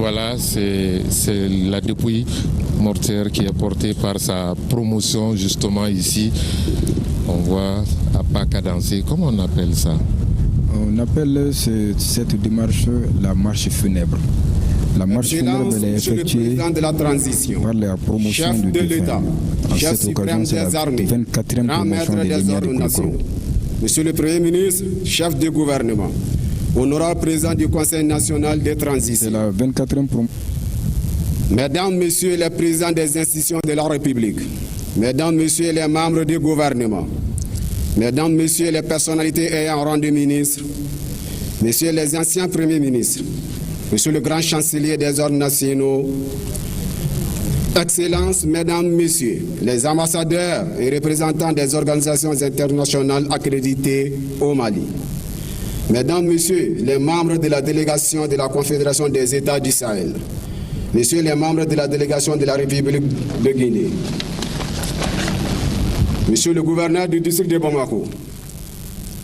Voilà, c'est la dépouille mortière qui est portée par sa promotion justement ici. On voit à pas cadencé. Comment on appelle ça? On appelle cette démarche la marche funèbre. La marche funèbre est effectuée de la transition, par la promotion chef du de défunt. l'État, En chef cette occasion, suprême c'est la des armées, 24e grand promotion maître des des lignes ordres de nationaux, Monsieur le Premier ministre, chef du gouvernement, honorable président du Conseil national des C'est transitions, la 24e promotion. Mesdames, Messieurs les présidents des institutions de la République, Mesdames, Messieurs les membres du gouvernement, Mesdames, Messieurs les personnalités ayant rang de ministre, Messieurs les anciens premiers ministres, Monsieur le grand chancelier des ordres nationaux, Excellences, Mesdames, Messieurs, les ambassadeurs et représentants des organisations internationales accréditées au Mali, Mesdames, Messieurs, les membres de la délégation de la Confédération des États du Sahel, Messieurs les membres de la délégation de la République de Guinée, Monsieur le gouverneur du district de Bamako,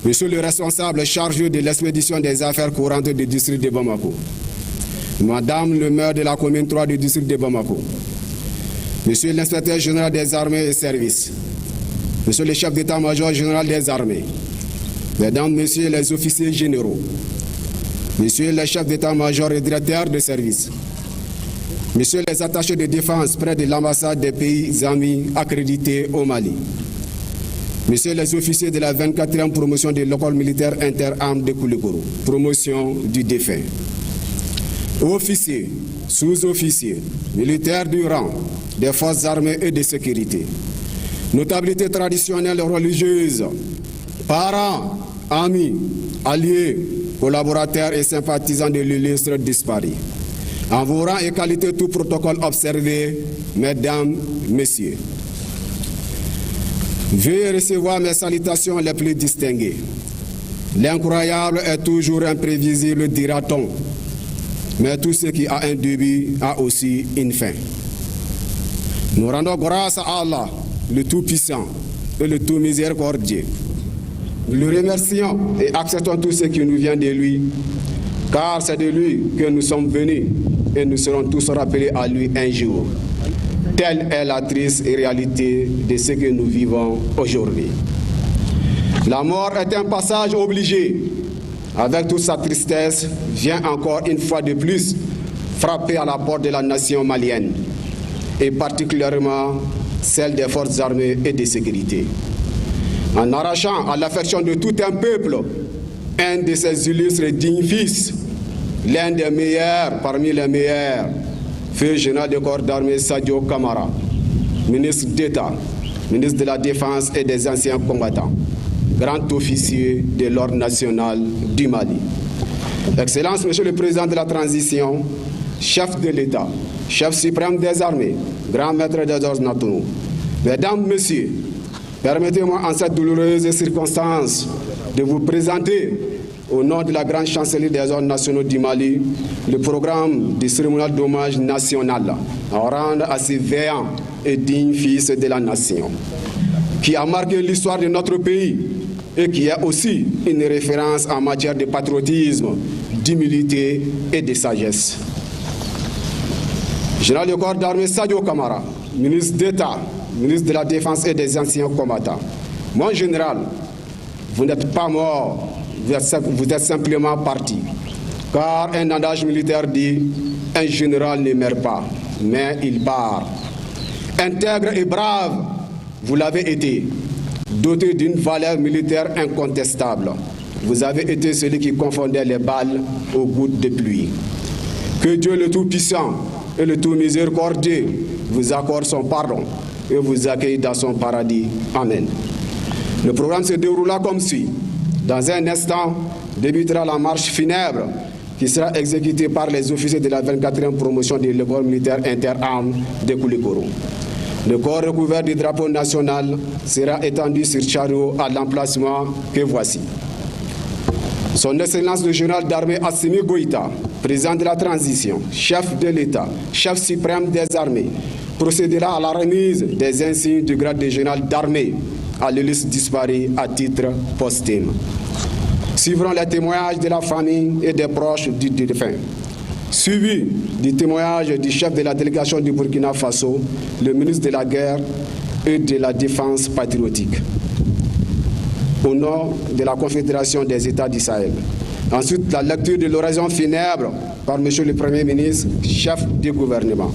Monsieur le responsable chargé de l'expédition des affaires courantes du district de Bamako, Madame le maire de la commune 3 du district de Bamako, Monsieur l'inspecteur général des armées et services, Monsieur le chef d'état-major général des armées, Mesdames, Messieurs les officiers généraux, Messieurs les chefs d'état-major et directeurs de services, Messieurs les attachés de défense près de l'ambassade des pays amis accrédités au Mali, Messieurs les officiers de la 24e promotion de l'école militaire interarmes de Koulikoro, promotion du défunt, officiers, sous-officiers, militaires du rang des forces armées et de sécurité, notabilités traditionnelles religieuses, parents, amis, alliés, collaborateurs et sympathisants de l'illustre disparu. En vos rangs et qualités, tout protocole observé, Mesdames, Messieurs. Veuillez recevoir mes salutations les plus distinguées. L'incroyable est toujours imprévisible, dira-t-on. Mais tout ce qui a un début a aussi une fin. Nous rendons grâce à Allah, le Tout-Puissant et le Tout-Miséricordieux. Nous le remercions et acceptons tout ce qui nous vient de lui, car c'est de lui que nous sommes venus et nous serons tous rappelés à lui un jour. Telle est la triste réalité de ce que nous vivons aujourd'hui. La mort est un passage obligé. Avec toute sa tristesse, vient encore une fois de plus frapper à la porte de la nation malienne, et particulièrement celle des forces armées et de sécurité. En arrachant à l'affection de tout un peuple, un de ses illustres dignes fils, l'un des meilleurs parmi les meilleurs, feu général de corps d'armée Sadio Kamara, ministre d'État, ministre de la Défense et des anciens combattants, grand officier de l'ordre national du Mali. Excellence, Monsieur le Président de la Transition, chef de l'État, chef suprême des armées, grand maître des ordres nationaux, Mesdames, Messieurs, permettez-moi en cette douloureuse circonstance de vous présenter, au nom de la grande chancellerie des ordres nationaux du Mali, le programme du cérémonial d'hommage national en rendre à ces vaillants et dignes fils de la nation, qui a marqué l'histoire de notre pays et qui est aussi une référence en matière de patriotisme, d'humilité et de sagesse. Général de corps d'armée Sadio Kamara, ministre d'État, ministre de la Défense et des anciens combattants. Mon général, vous n'êtes pas mort, vous êtes simplement parti. Car un adage militaire dit, un général ne meurt pas, mais il part. Intègre et brave, vous l'avez été, doté d'une valeur militaire incontestable. Vous avez été celui qui confondait les balles aux gouttes de pluie. Que Dieu le Tout-Puissant et le Tout-Miséricordieux vous accorde son pardon et vous accueille dans son paradis. Amen. Le programme se déroulera comme suit. Dans un instant, débutera la marche funèbre qui sera exécutée par les officiers de la 24e promotion de l'école militaire interarmes de Koulikoro. Le corps recouvert du drapeau national sera étendu sur chariot à l'emplacement que voici. Son Excellence le général d'armée Assimi Goïta, président de la transition, chef de l'État, chef suprême des armées, procédera à la remise des insignes du grade de général d'armée à l'illustre disparu à titre posthume. Suivront les témoignages de la famille et des proches du défunt. suivi du témoignage du chef de la délégation du Burkina Faso, le ministre de la Guerre et de la Défense patriotique, au nom de la Confédération des États du Sahel. Ensuite, la lecture de l'oraison funèbre par M. le Premier ministre, chef du gouvernement.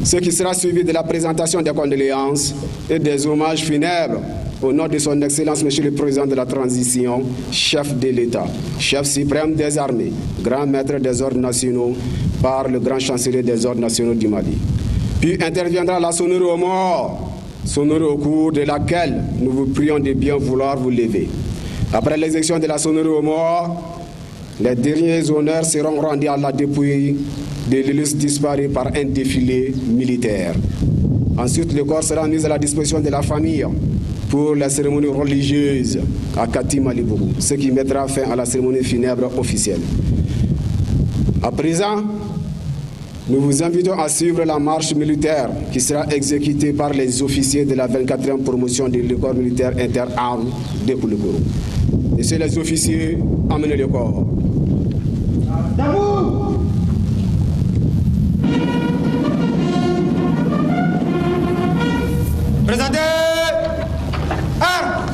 Ce qui sera suivi de la présentation des condoléances et des hommages funèbres au nom de son Excellence, M. le Président de la Transition, chef de l'État, chef suprême des armées, grand maître des ordres nationaux par le grand chancelier des ordres nationaux du Mali. Puis interviendra la sonnerie aux morts, sonnerie au cours de laquelle nous vous prions de bien vouloir vous lever. Après l'exécution de la sonnerie aux morts, les derniers honneurs seront rendus à la dépouille de l'illustre disparu par un défilé militaire. Ensuite, le corps sera mis à la disposition de la famille pour la cérémonie religieuse à Kati Malibourou, ce qui mettra fin à la cérémonie funèbre officielle. À présent, nous vous invitons à suivre la marche militaire qui sera exécutée par les officiers de la 24e promotion de l'école militaire interarmes de Koulibourou. Messieurs les officiers, amenez le corps. Debout! Présentez! Armes!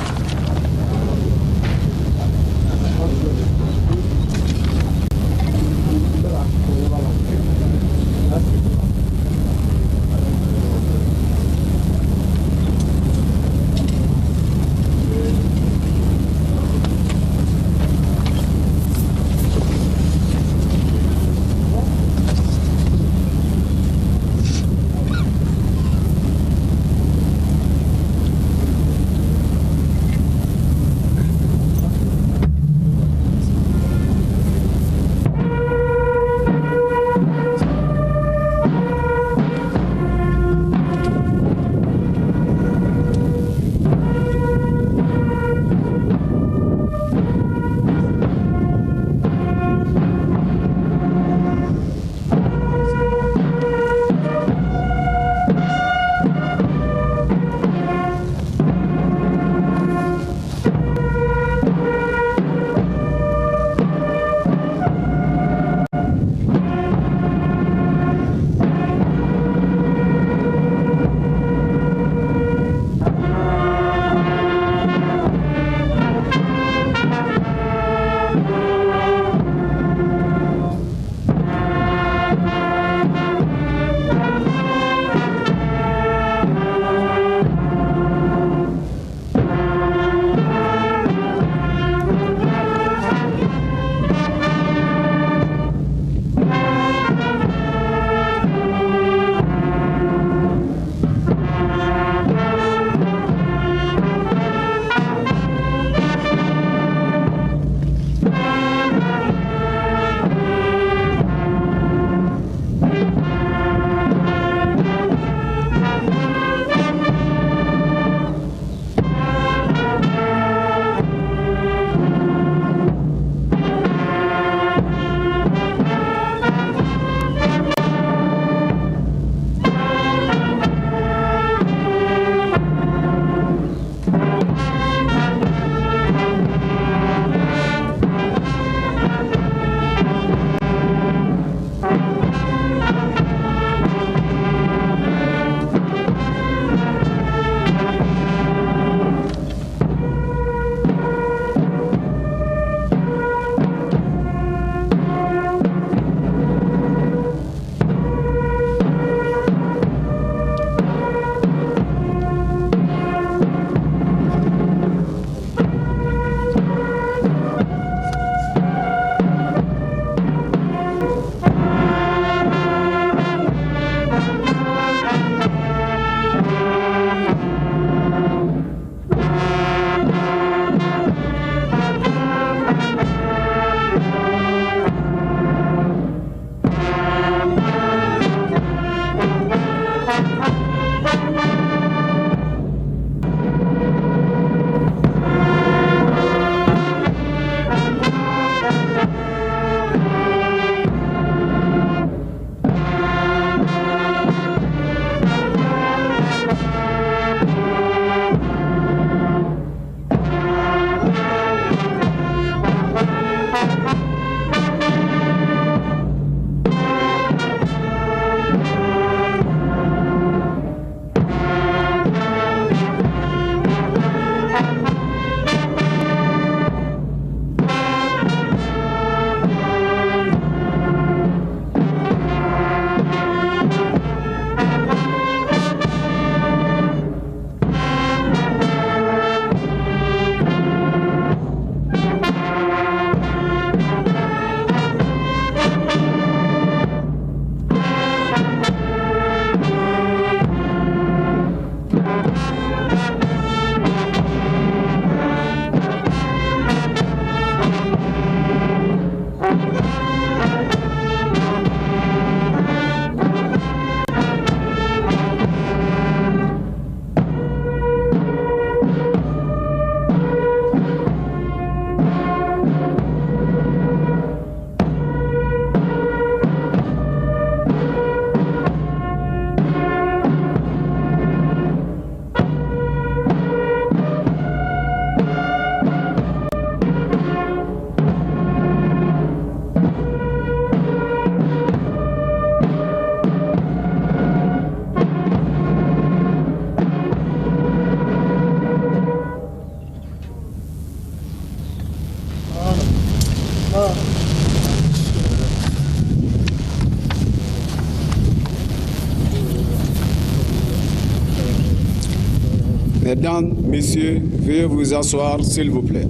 Mesdames, Messieurs, veuillez vous asseoir, s'il vous plaît.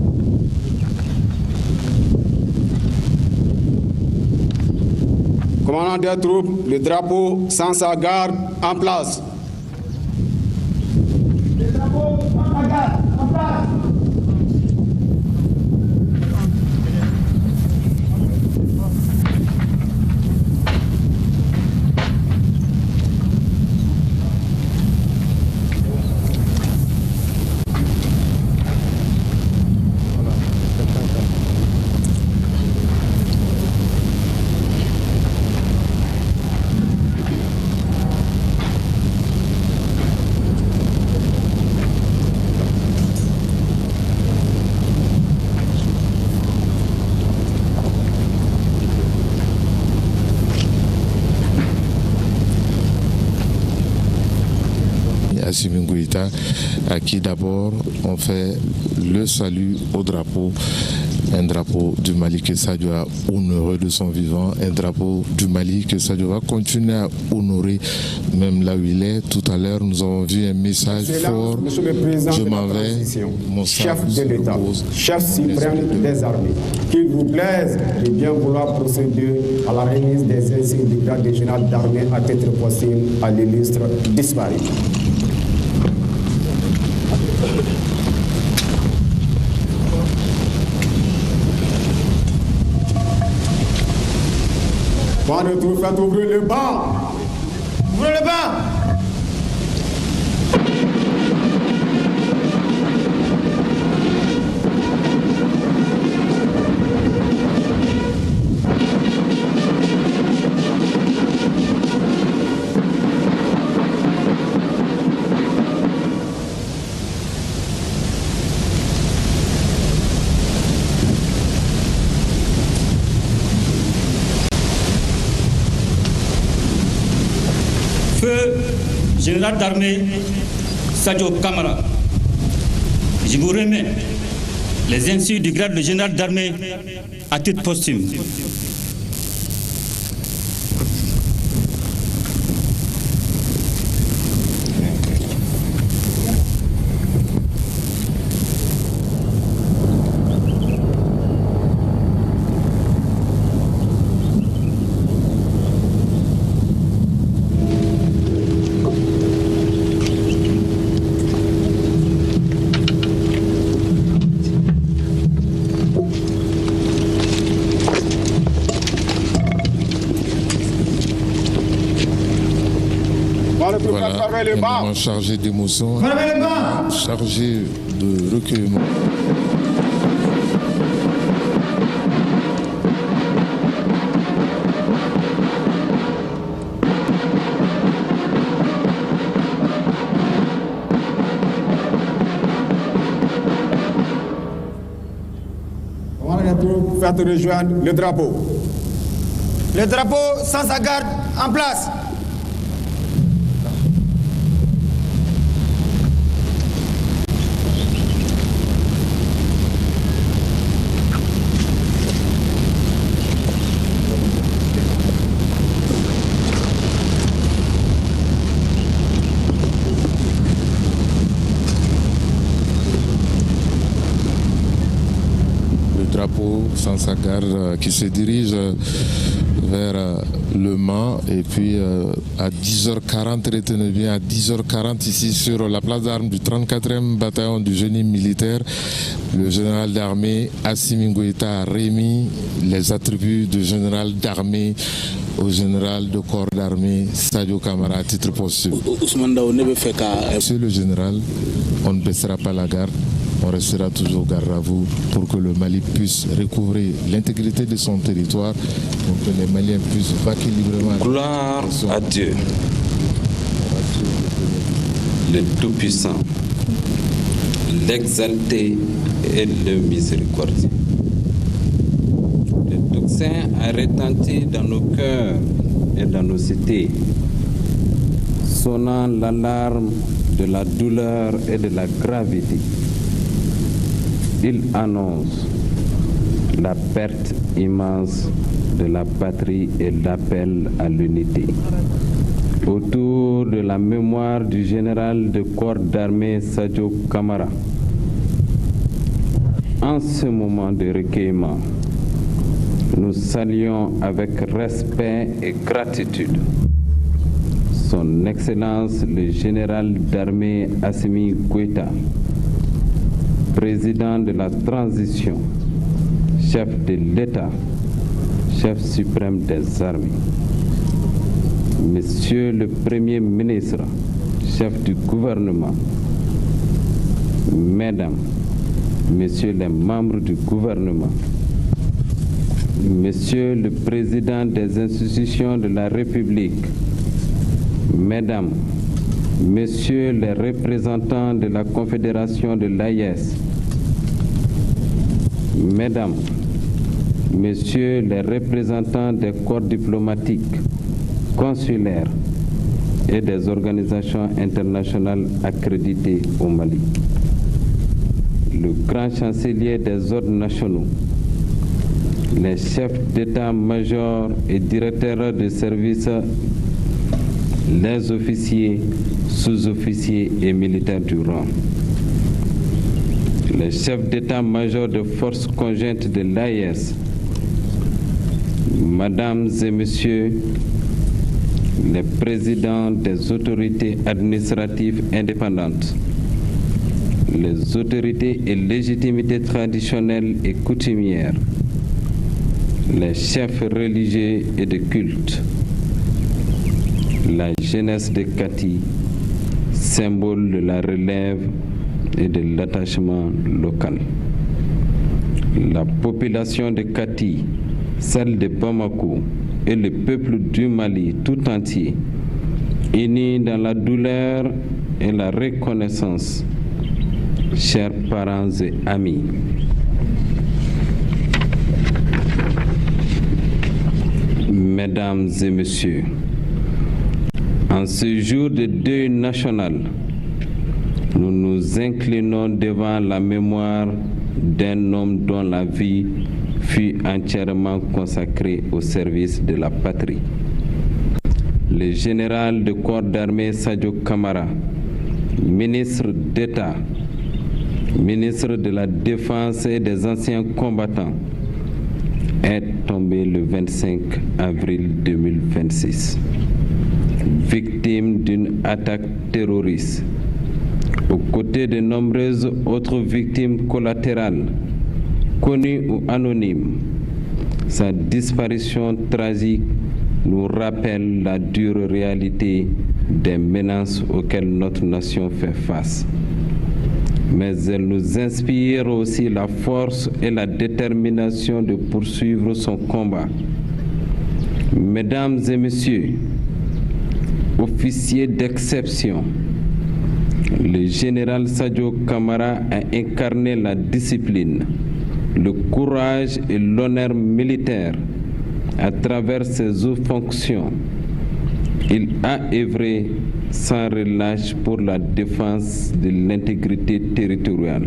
Commandant des troupes, le drapeau sans sa garde en place. Le drapeau sans sa garde en place. Assimi Goïta, à qui d'abord on fait le salut au drapeau, un drapeau du Mali que Sadio a honoré de son vivant, un drapeau du Mali que Sadio va continuer à honorer même là où il est. Tout à l'heure, nous avons vu un message fort. Monsieur le Président je de m'en la vais, transition, mon chef sang de l'État, repose. chef suprême des armées, qu'il vous plaise de bien vouloir procéder à la remise des insignes du grade de général d'armée à titre possible à l'illustre disparu. Point de tout, faites ouvrir le banc. Ouvrez le banc. Feu général d'armée Sadio Kamara, je vous remets les insignes du grade de général d'armée à titre posthume. Voilà, un moment chargé d'émotions, chargé de recueillement. Faites rejoindre le drapeau. Le drapeau sans sa garde en place. Drapeau sans sa garde qui se dirige vers le Mans et puis à 10h40, retenez bien, à 10h40 ici sur la place d'armes du 34e bataillon du génie militaire, le général d'armée Assimi Goïta a remis les attributs de général d'armée au général de corps d'armée Sadio Kamara à titre posthume. Monsieur le général, on ne baissera pas la garde. On restera toujours garde à vous pour que le Mali puisse recouvrer l'intégrité de son territoire, pour que les Maliens puissent vaquer librement. Gloire à Dieu, le Tout-Puissant, l'exalté et le miséricordieux. Le tocsin a retenti dans nos cœurs et dans nos cités, sonnant l'alarme de la douleur et de la gravité. Il annonce la perte immense de la patrie et l'appel à l'unité. autour de la mémoire du général de corps d'armée Sadio Camara. En ce moment de recueillement, nous saluons avec respect et gratitude Son Excellence le général d'armée Assimi Goïta, président de la transition, chef de l'État, chef suprême des armées. Monsieur le Premier ministre, chef du gouvernement, Mesdames, Messieurs les membres du gouvernement, Monsieur le Président des institutions de la République, Mesdames, Messieurs les représentants de la Confédération de l'AIS, Mesdames, Messieurs les représentants des corps diplomatiques, consulaires et des organisations internationales accréditées au Mali, le grand chancelier des ordres nationaux, les chefs d'état-major et directeurs de services, les officiers, sous-officiers et militaires du rang, les chefs d'état-major de forces conjointes de l'AIS, Mesdames et Messieurs, les présidents des autorités administratives indépendantes, les autorités et légitimités traditionnelles et coutumières, les chefs religieux et de culte, la jeunesse de Kati, symbole de la relève et de l'attachement local. La population de Kati, celle de Bamako et le peuple du Mali tout entier, unis dans la douleur et la reconnaissance, chers parents et amis. Mesdames et Messieurs, en ce jour de deuil national, nous nous inclinons devant la mémoire d'un homme dont la vie fut entièrement consacrée au service de la patrie. Le général de corps d'armée Sadio Camara, ministre d'État, ministre de la Défense et des anciens combattants, est tombé le 25 avril 2026, victime d'une attaque terroriste, aux côtés de nombreuses autres victimes collatérales, connues ou anonymes. Sa disparition tragique nous rappelle la dure réalité des menaces auxquelles notre nation fait face. Mais elle nous inspire aussi la force et la détermination de poursuivre son combat. Mesdames et Messieurs, officiers d'exception, le général Sadio Camara a incarné la discipline, le courage et l'honneur militaire à travers ses hautes fonctions. Il a œuvré sans relâche pour la défense de l'intégrité territoriale,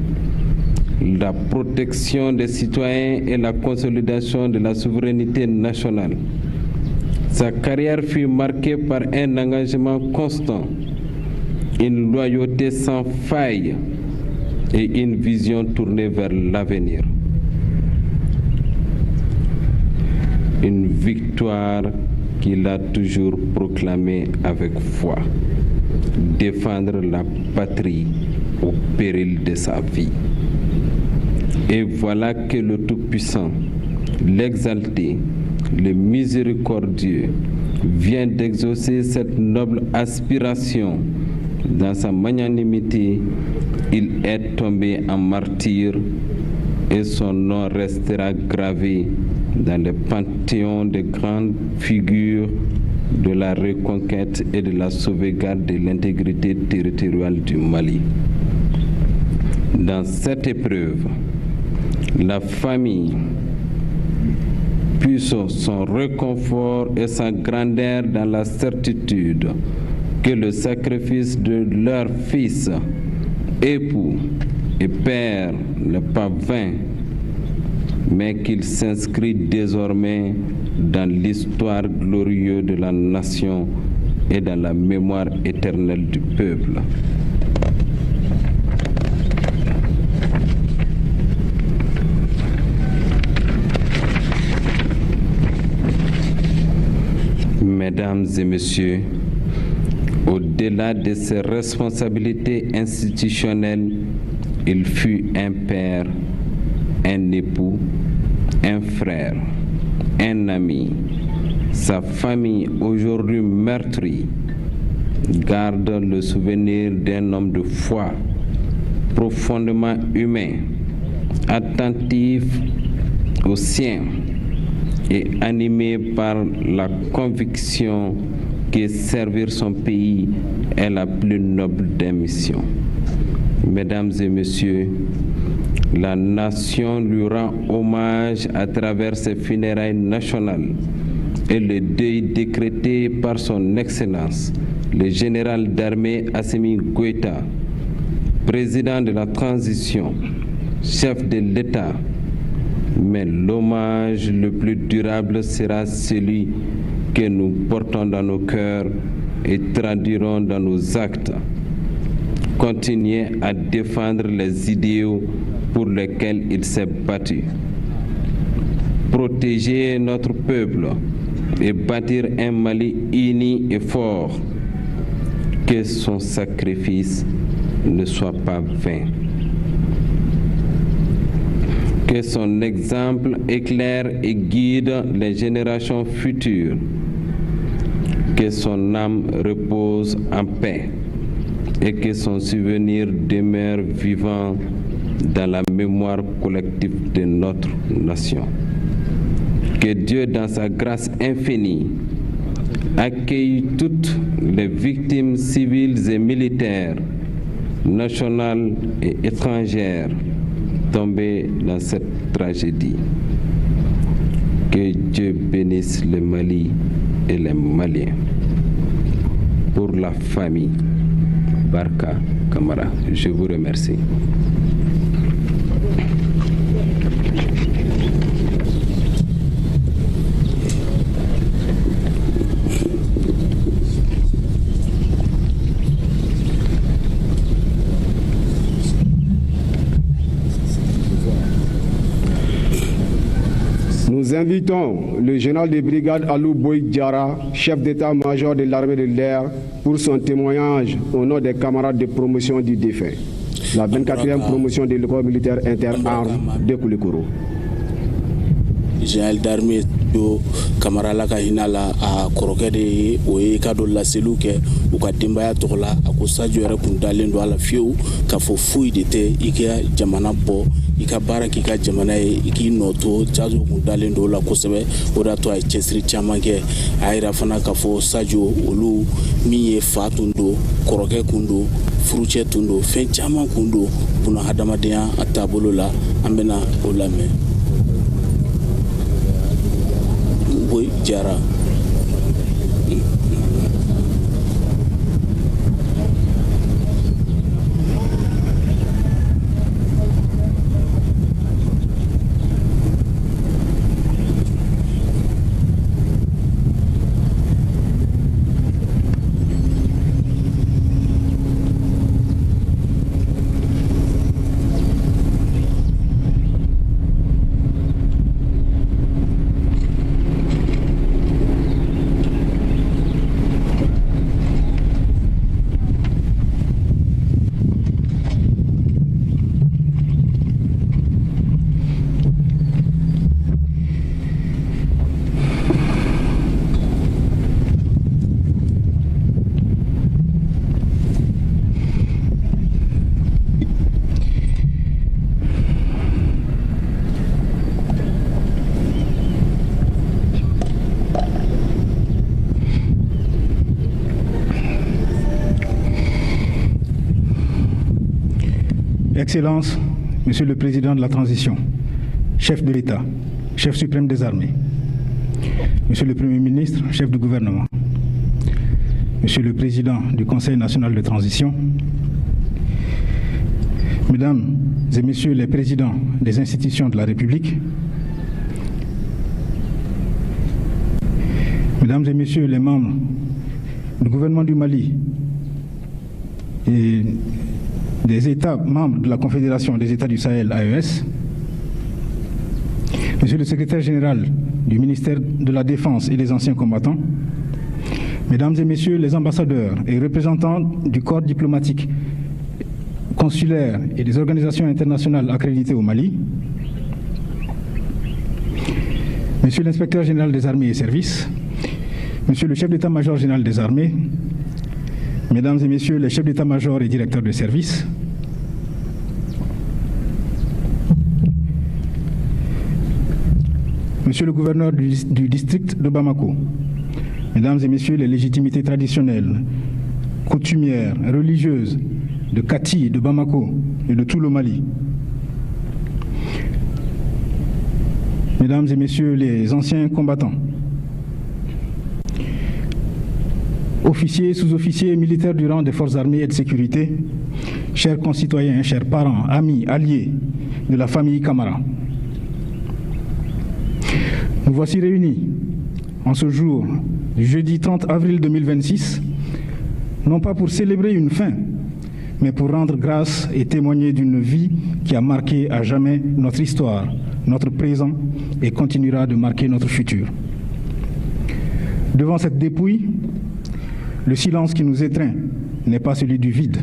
la protection des citoyens et la consolidation de la souveraineté nationale. Sa carrière fut marquée par un engagement constant, une loyauté sans faille et une vision tournée vers l'avenir. Une victoire qu'il a toujours proclamée avec foi, défendre la patrie au péril de sa vie. Et voilà que le Tout-Puissant, l'exalté, le miséricordieux, vient d'exaucer cette noble aspiration. Dans sa magnanimité, il est tombé en martyr et son nom restera gravé dans le panthéon de grandes figures de la reconquête et de la sauvegarde de l'intégrité territoriale du Mali. Dans cette épreuve, la famille puise son réconfort et sa grandeur dans la certitude que le sacrifice de leur fils, époux et père n'est pas vain, mais qu'il s'inscrit désormais dans l'histoire glorieuse de la nation et dans la mémoire éternelle du peuple. Mesdames et messieurs, au-delà de ses responsabilités institutionnelles, il fut un père, un époux, un frère, un ami. Sa famille, aujourd'hui meurtrie, garde le souvenir d'un homme de foi, profondément humain, attentif aux siens et animé par la conviction que servir son pays est la plus noble des missions. Mesdames et messieurs, la nation lui rend hommage à travers ses funérailles nationales et le deuil décrété par son Excellence, le général d'armée Assimi Goïta, président de la transition, chef de l'État. Mais l'hommage le plus durable sera celui que nous portons dans nos cœurs et traduirons dans nos actes. Continuez à défendre les idéaux pour lesquels il s'est battu. Protéger notre peuple et bâtir un Mali uni et fort. Que son sacrifice ne soit pas vain. Que son exemple éclaire et guide les générations futures. Que son âme repose en paix et que son souvenir demeure vivant dans la mémoire collective de notre nation. Que Dieu, dans sa grâce infinie, accueille toutes les victimes civiles et militaires, nationales et étrangères, tombées dans cette tragédie. Que Dieu bénisse le Mali et les Maliens. Pour la famille, Barka Kamara, je vous remercie. Nous invitons le général de brigade Alou Boy Diara, chef d'état-major de l'armée de l'air, pour son témoignage au nom des camarades de promotion du défunt. La 24e promotion de l'école militaire inter-armes de Koulikoro. Général d'armée do camarade ka hinala a koroke de o e ka do la seluke u ka dimbaya tola a ko sajo yɛrɛ kun dalen do ala fiyewu ka fɔ foyi de tɛ i ka jamana bɔ i ka baara k'i ka jamana ye i k'i nɔ to sajo kun dalen do la kosɛbɛ o de y'a to a ye cɛsiri caman kɛ a yira fana ka fɔ sajo olu min ye fa tun do kɔrɔkɛ kun do furucɛ tun do fɛn caman kun do buna hadamadenya a taabolo la an bɛna o lamɛn. Boy Diara. Excellences, Monsieur le Président de la Transition, chef de l'État, chef suprême des armées, Monsieur le Premier ministre, chef du gouvernement, Monsieur le Président du Conseil national de transition, Mesdames et Messieurs les présidents des institutions de la République, Mesdames et Messieurs les membres du gouvernement du Mali et des États membres de la Confédération des États du Sahel, AES, Monsieur le secrétaire général du ministère de la Défense et des anciens combattants, Mesdames et Messieurs les ambassadeurs et représentants du corps diplomatique, consulaire et des organisations internationales accréditées au Mali, Monsieur l'inspecteur général des armées et services, Monsieur le chef d'état-major général des armées, Mesdames et Messieurs les chefs d'état-major et directeurs de service, Monsieur le gouverneur du district de Bamako, Mesdames et Messieurs les légitimités traditionnelles, coutumières, religieuses de Kati, de Bamako et de tout le Mali, Mesdames et Messieurs les anciens combattants, officiers, sous-officiers, militaires du rang des forces armées et de sécurité, chers concitoyens, chers parents, amis, alliés de la famille Camara. Nous voici réunis en ce jour, du jeudi 30 avril 2026, non pas pour célébrer une fin, mais pour rendre grâce et témoigner d'une vie qui a marqué à jamais notre histoire, notre présent et continuera de marquer notre futur. Devant cette dépouille, le silence qui nous étreint n'est pas celui du vide.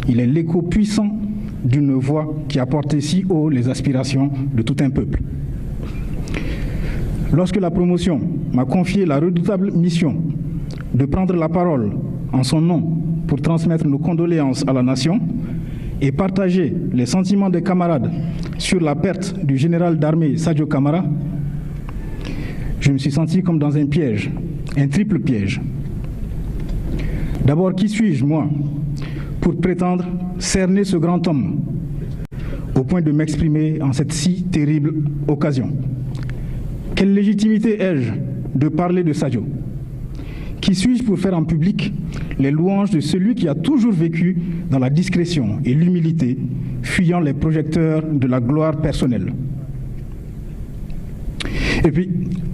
Il est l'écho puissant d'une voix qui a porté si haut les aspirations de tout un peuple. Lorsque la promotion m'a confié la redoutable mission de prendre la parole en son nom pour transmettre nos condoléances à la nation et partager les sentiments des camarades sur la perte du général d'armée Sadio Camara, je me suis senti comme dans un piège, un triple piège. D'abord, qui suis-je, moi, pour prétendre cerner ce grand homme au point de m'exprimer en cette si terrible occasion? Quelle légitimité ai-je de parler de Sadio? Qui suis-je pour faire en public les louanges de celui qui a toujours vécu dans la discrétion et l'humilité, fuyant les projecteurs de la gloire personnelle? Et puis,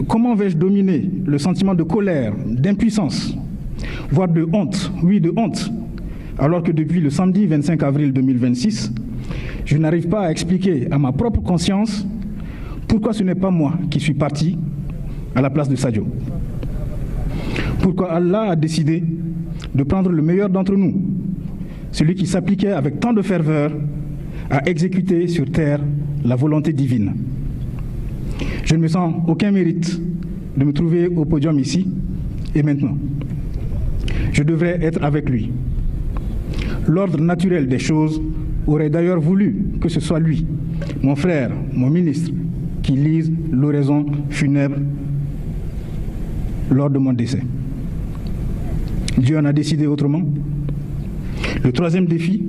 comment vais-je dominer le sentiment de colère, d'impuissance, voire de honte, oui de honte, alors que depuis le samedi 25 avril 2026, je n'arrive pas à expliquer à ma propre conscience pourquoi ce n'est pas moi qui suis parti à la place de Sadio? Pourquoi Allah a décidé de prendre le meilleur d'entre nous, celui qui s'appliquait avec tant de ferveur à exécuter sur terre la volonté divine? Je ne me sens aucun mérite de me trouver au podium ici et maintenant. Je devrais être avec lui. L'ordre naturel des choses aurait d'ailleurs voulu que ce soit lui, mon frère, mon ministre, qui lise l'oraison funèbre lors de mon décès. Dieu en a décidé autrement. Le troisième défi,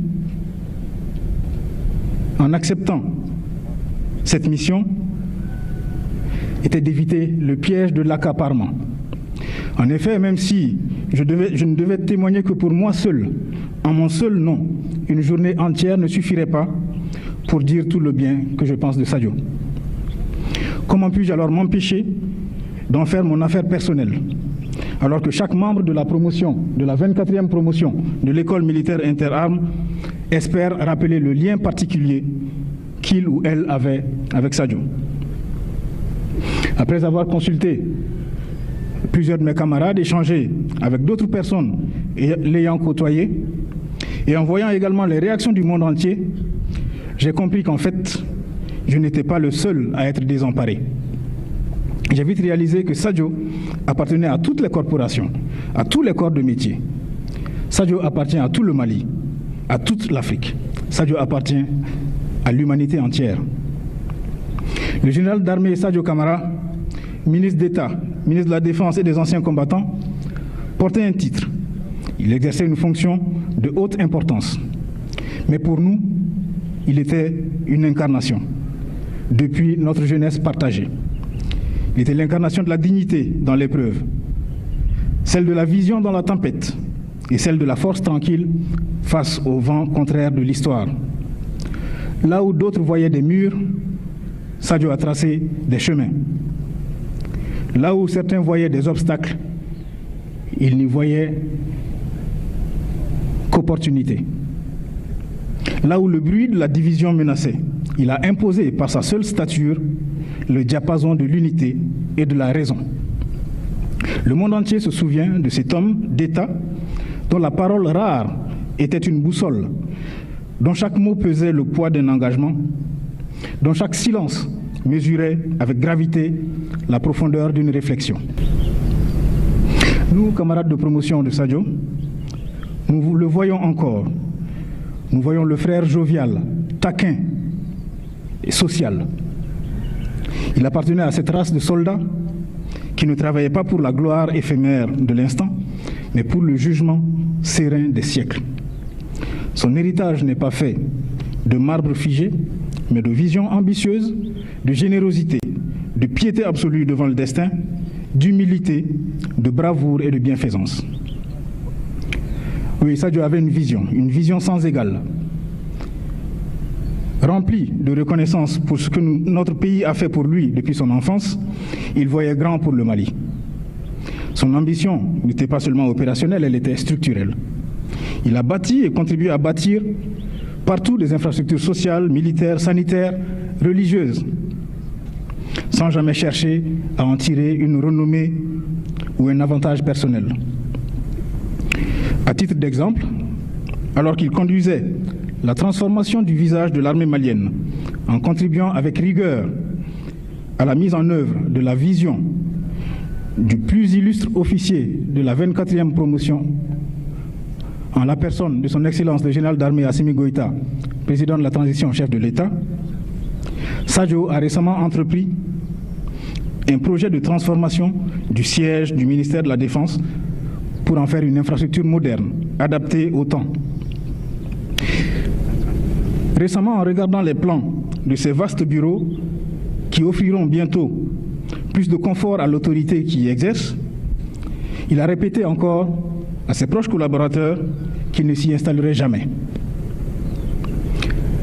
en acceptant cette mission, était d'éviter le piège de l'accaparement. En effet, même si je ne devais témoigner que pour moi seul, en mon seul nom, une journée entière ne suffirait pas pour dire tout le bien que je pense de Sadio. Comment puis-je alors m'empêcher d'en faire mon affaire personnelle, alors que chaque membre de la promotion, de la 24e promotion de l'école militaire interarmes, espère rappeler le lien particulier qu'il ou elle avait avec Sadio. Après avoir consulté plusieurs de mes camarades, échangé avec d'autres personnes l'ayant côtoyé, et en voyant également les réactions du monde entier, j'ai compris qu'en fait, je n'étais pas le seul à être désemparé. J'ai vite réalisé que Sadio appartenait à toutes les corporations, à tous les corps de métier. Sadio appartient à tout le Mali, à toute l'Afrique. Sadio appartient à l'humanité entière. Le général d'armée Sadio Camara, ministre d'État, ministre de la Défense et des anciens combattants, portait un titre. Il exerçait une fonction de haute importance. Mais pour nous, il était une incarnation, depuis notre jeunesse partagée. Il était l'incarnation de la dignité dans l'épreuve, celle de la vision dans la tempête et celle de la force tranquille face au vent contraire de l'histoire. Là où d'autres voyaient des murs, Sadio a tracé des chemins. Là où certains voyaient des obstacles, Il n'y voyait qu'opportunité. Là où le bruit de la division menaçait, il a imposé par sa seule stature le diapason de l'unité et de la raison. Le monde entier se souvient de cet homme d'État dont la parole rare était une boussole, dont chaque mot pesait le poids d'un engagement, dont chaque silence mesurait avec gravité la profondeur d'une réflexion. Nous, camarades de promotion de Sadio, nous le voyons encore. Nous voyons le frère jovial, taquin et social. Il appartenait à cette race de soldats qui ne travaillaient pas pour la gloire éphémère de l'instant, mais pour le jugement serein des siècles. Son héritage n'est pas fait de marbre figé, mais de vision ambitieuse, de générosité, de piété absolue devant le destin, d'humilité, de bravoure et de bienfaisance. Oui, Sadio avait une vision sans égale, remplie de reconnaissance pour ce que notre pays a fait pour lui depuis son enfance. Il voyait grand pour le Mali. Son ambition n'était pas seulement opérationnelle, elle était structurelle. Il a bâti et contribué à bâtir partout des infrastructures sociales, militaires, sanitaires, religieuses, sans jamais chercher à en tirer une renommée ou un avantage personnel. À titre d'exemple, alors qu'il conduisait la transformation du visage de l'armée malienne en contribuant avec rigueur à la mise en œuvre de la vision du plus illustre officier de la 24e promotion, en la personne de son Excellence le général d'armée Assimi Goïta, président de la transition, chef de l'État, Sadio a récemment entrepris un projet de transformation du siège du ministère de la Défense pour en faire une infrastructure moderne, adaptée au temps. Récemment, en regardant les plans de ces vastes bureaux qui offriront bientôt plus de confort à l'autorité qui y exerce, il a répété encore à ses proches collaborateurs qu'il ne s'y installerait jamais.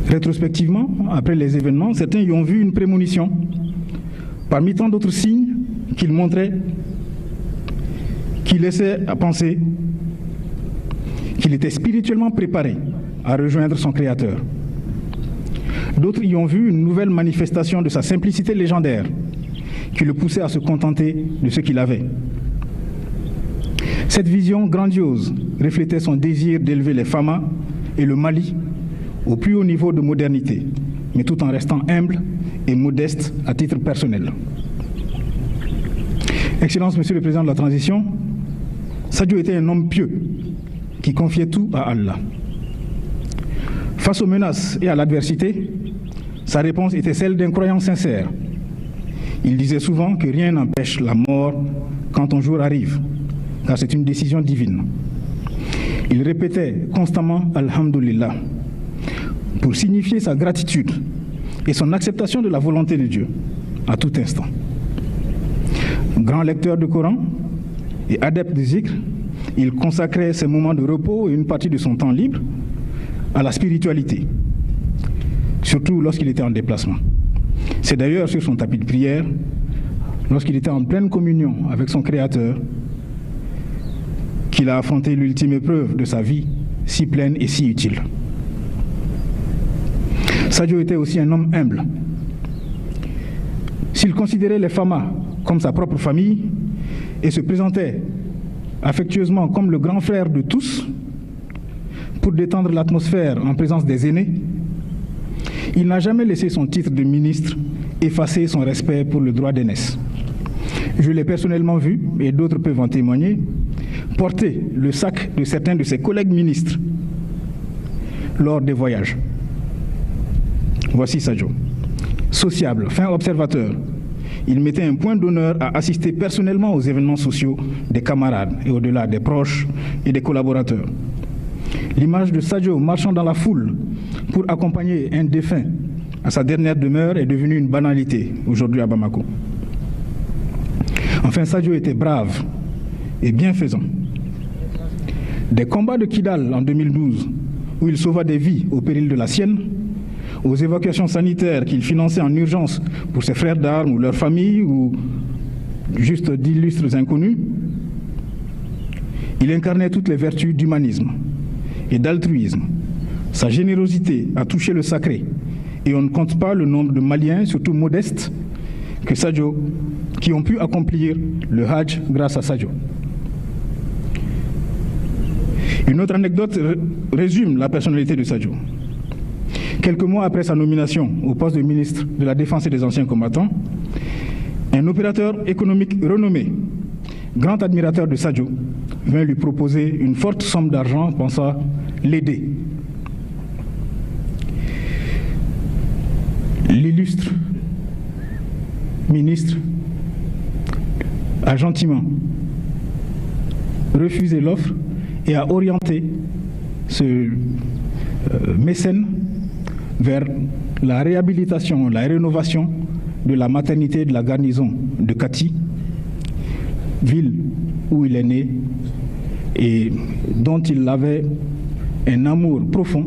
Rétrospectivement, après les événements, certains y ont vu une prémonition, parmi tant d'autres signes qu'il montrait, qui laissaient à penser qu'il était spirituellement préparé à rejoindre son Créateur. D'autres y ont vu une nouvelle manifestation de sa simplicité légendaire, qui le poussait à se contenter de ce qu'il avait. Cette vision grandiose reflétait son désir d'élever les Fama et le Mali au plus haut niveau de modernité, mais tout en restant humble et modeste à titre personnel. Excellence, Monsieur le Président de la Transition, Sadio était un homme pieux qui confiait tout à Allah. Face aux menaces et à l'adversité, sa réponse était celle d'un croyant sincère. Il disait souvent que rien n'empêche la mort quand ton jour arrive, car c'est une décision divine. Il répétait constamment « Alhamdulillah » pour signifier sa gratitude et son acceptation de la volonté de Dieu à tout instant. Grand lecteur de Coran et adepte du zikr, il consacrait ses moments de repos et une partie de son temps libre à la spiritualité, surtout lorsqu'il était en déplacement. C'est d'ailleurs sur son tapis de prière, lorsqu'il était en pleine communion avec son Créateur, qu'il a affronté l'ultime épreuve de sa vie, si pleine et si utile. Sadio était aussi un homme humble. S'il considérait les Fama comme sa propre famille et se présentait affectueusement comme le grand frère de tous, pour détendre l'atmosphère en présence des aînés, il n'a jamais laissé son titre de ministre effacer son respect pour le droit d'aînesse. Je l'ai personnellement vu, et d'autres peuvent en témoigner, porter le sac de certains de ses collègues ministres lors des voyages. Voici Sadio. Sociable, fin observateur, il mettait un point d'honneur à assister personnellement aux événements sociaux des camarades et au-delà des proches et des collaborateurs. L'image de Sadio marchant dans la foule pour accompagner un défunt à sa dernière demeure est devenue une banalité aujourd'hui à Bamako. Enfin, Sadio était brave et bienfaisant. Des combats de Kidal en 2012, où il sauva des vies au péril de la sienne, aux évacuations sanitaires qu'il finançait en urgence pour ses frères d'armes ou leurs familles ou juste d'illustres inconnus, Il incarnait toutes les vertus d'humanisme et d'altruisme. Sa générosité a touché le sacré et on ne compte pas le nombre de Maliens, surtout modestes, qui ont pu accomplir le Hajj grâce à Sadio. Une autre anecdote résume la personnalité de Sadio. Quelques mois après sa nomination au poste de ministre de la Défense et des Anciens Combattants, un opérateur économique renommé, grand admirateur de Sadio, vint lui proposer une forte somme d'argent pensant l'aider. L'illustre ministre a gentiment refusé l'offre et a orienté ce mécène vers la réhabilitation, la rénovation de la maternité de la garnison de Kati, ville où il est né et dont il avait un amour profond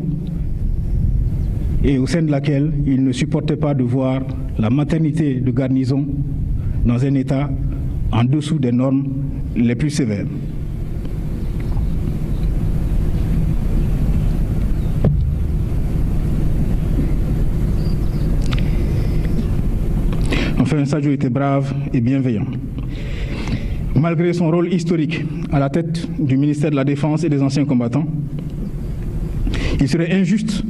et au sein de laquelle il ne supportait pas de voir la maternité de garnison dans un état en dessous des normes les plus sévères. Enfin, Sadio était brave et bienveillant. Malgré son rôle historique à la tête du ministère de la Défense et des Anciens Combattants, il serait injuste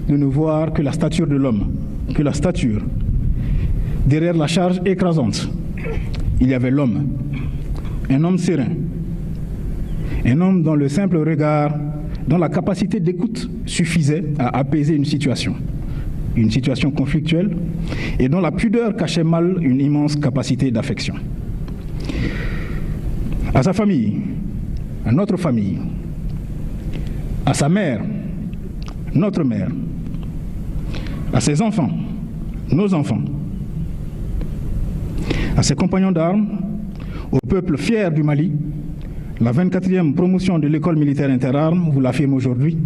de ne voir que la stature de l'homme, que la stature. Derrière la charge écrasante, il y avait l'homme, un homme serein, un homme dont le simple regard, dont la capacité d'écoute suffisait à apaiser une situation conflictuelle, et dont la pudeur cachait mal une immense capacité d'affection. À sa famille, à notre famille, à sa mère, notre mère, à ses enfants, nos enfants, à ses compagnons d'armes, au peuple fier du Mali, la 24e promotion de l'école militaire interarmes vous l'affirme aujourd'hui.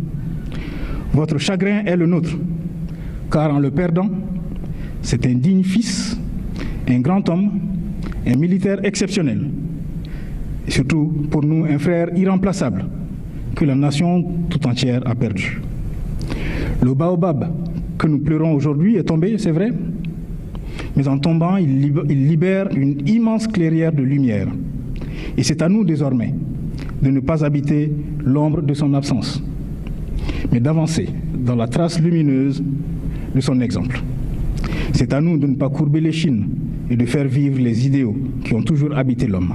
Votre chagrin est le nôtre, car en le perdant, c'est un digne fils, un grand homme, un militaire exceptionnel, et surtout pour nous un frère irremplaçable que la nation tout entière a perdu. Le baobab que nous pleurons aujourd'hui est tombé, c'est vrai, mais en tombant, il libère une immense clairière de lumière. Et c'est à nous désormais de ne pas habiter l'ombre de son absence, mais d'avancer dans la trace lumineuse de son exemple. C'est à nous de ne pas courber l'échine et de faire vivre les idéaux qui ont toujours habité l'homme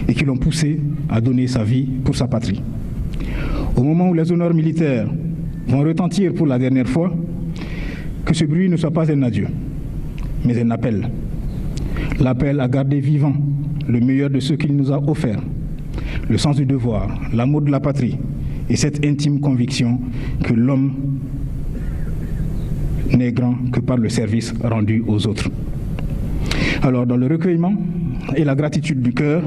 et qui l'ont poussé à donner sa vie pour sa patrie. Au moment où les honneurs militaires vont retentir pour la dernière fois, que ce bruit ne soit pas un adieu, mais un appel. L'appel à garder vivant le meilleur de ce qu'il nous a offert, le sens du devoir, l'amour de la patrie et cette intime conviction que l'homme n'est grand que par le service rendu aux autres. Alors, dans le recueillement et la gratitude du cœur,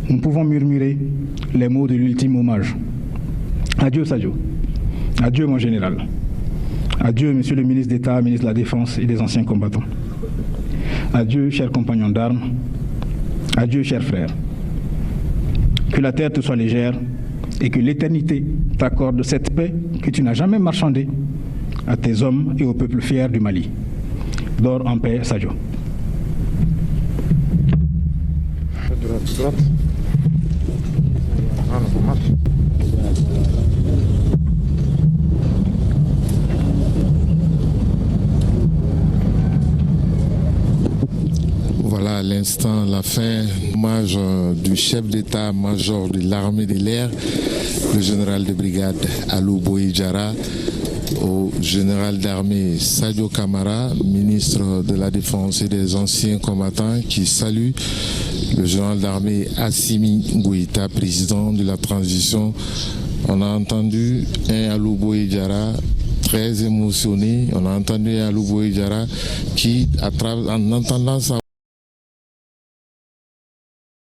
nous pouvons murmurer les mots de l'ultime hommage. Adieu Sadio, adieu mon général, adieu monsieur le ministre d'État, ministre de la Défense et des Anciens Combattants. Adieu chers compagnons d'armes, adieu chers frères. Que la terre te soit légère et que l'éternité t'accorde cette paix que tu n'as jamais marchandée à tes hommes et au peuple fier du Mali. Dors en paix, Sadio. Voilà à l'instant la fin, hommage du chef d'état-major de l'armée de l'air, le général de brigade Alou Boyi Diarra, au général d'armée Sadio Kamara, ministre de la Défense et des Anciens Combattants, qui salue le général d'armée Assimi Goïta, président de la transition. On a entendu un Alou Boyi Diarra très émotionné. On a entendu un Alou Boyi Diarra qui, en entendant sa